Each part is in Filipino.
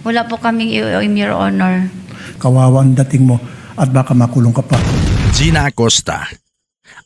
Wala po kaming iuim, Your Honor. Kawawa ang dating mo at baka makulong ka pa. Gina Acosta,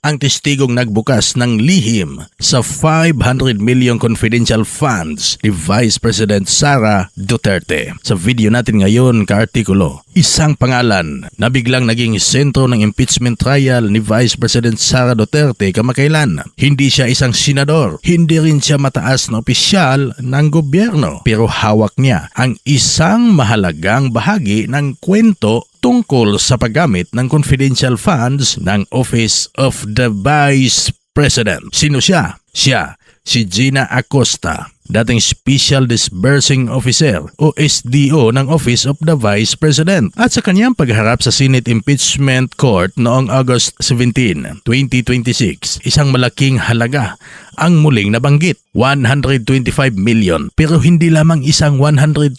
ang testigong nagbukas ng lihim sa 500 million confidential funds ni Vice President Sara Duterte. Sa video natin ngayon ka-artikulo, isang pangalan na biglang naging sentro ng impeachment trial ni Vice President Sara Duterte kamakailan. Hindi siya isang senador, hindi rin siya mataas na opisyal ng gobyerno, pero hawak niya ang isang mahalagang bahagi ng kwento tungkol sa paggamit ng confidential funds ng Office of the Vice President. Sino siya? Siya, si Gina Acosta, dating Special Disbursing Officer o SDO ng Office of the Vice President. At sa kanyang pagharap sa Senate Impeachment Court noong August 17, 2026, isang malaking halaga ang muling nabanggit, 125 million. Pero hindi lamang isang 125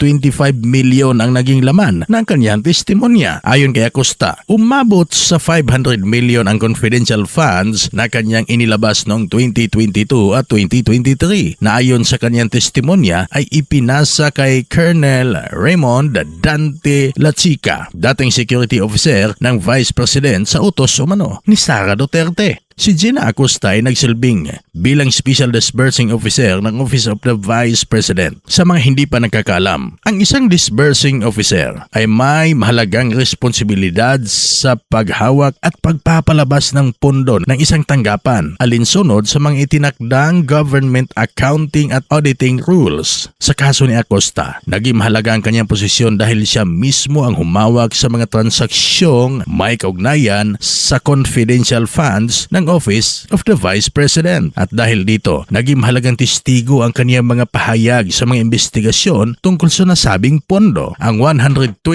million ang naging laman ng kanyang testimonya. Ayon kay Acosta, umabot sa 500 million ang confidential funds na kanyang inilabas noong 2022 at 2023 na ayon sa kanyang testimonya ay ipinasa kay Colonel Raymond Dante Lachica, dating security officer ng Vice President sa utos umano ni Sara Duterte. Si Gina Acosta ay nagsilbing bilang Special Disbursing Officer ng Office of the Vice President. Sa mga hindi pa nagkakaalam, ang isang Disbursing Officer ay may mahalagang responsibilidad sa paghawak at pagpapalabas ng pondo ng isang tanggapan alinsunod sa mga itinakdang government accounting at auditing rules. Sa kaso ni Acosta, naging mahalaga ang kanyang posisyon dahil siya mismo ang humawak sa mga transaksyong may kaugnayan sa confidential funds ng Office of the Vice President. At dahil dito, naging mahalagang testigo ang kaniyang mga pahayag sa mga investigasyon tungkol sa nasabing pondo, ang 125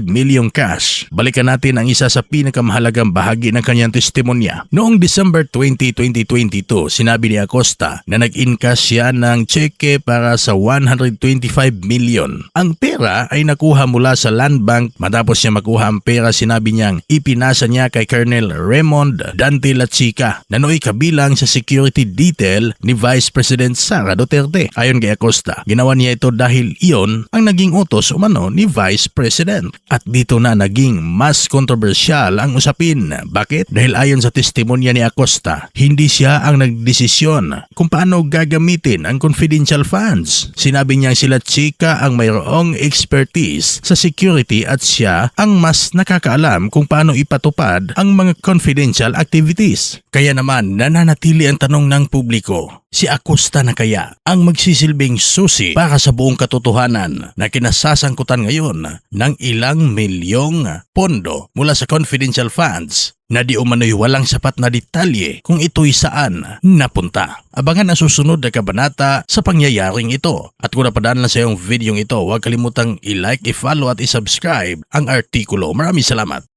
million cash. Balikan natin ang isa sa pinakamahalagang bahagi ng kaniyang testimonya. Noong December 20, 2022, sinabi ni Acosta na nag-encash siya ng cheque para sa 125 million. Ang pera ay nakuha mula sa Land Bank. Matapos niya makuha ang pera, sinabi niyang ipinasa niya kay Colonel Raymond Dante Lachica na nooy kabilang sa security detail ni Vice President Sara Duterte. Ayon kay Acosta, ginawa niya ito dahil iyon ang naging utos umano ni Vice President. At dito na naging mas kontrobersyal ang usapin. Bakit? Dahil ayon sa testimonya ni Acosta, hindi siya ang nagdesisyon kung paano gagamitin ang confidential funds. Sinabi niya sila Chica ang mayroong expertise sa security at siya ang mas nakakaalam kung paano ipatupad ang mga confidential activities. Kaya naman nananatili ang tanong ng publiko, si Acosta na kaya ang magsisilbing susi para sa buong katotohanan na kinasasangkutan ngayon ng ilang milyong pondo mula sa confidential funds na di umano'y walang sapat na detalye kung ito'y saan napunta. Abangan ang susunod na kabanata sa pangyayaring ito. At kung napadaan lang sa iyong videong ito, huwag kalimutang i-like, i-follow at i-subscribe ang artikulo. Maraming salamat.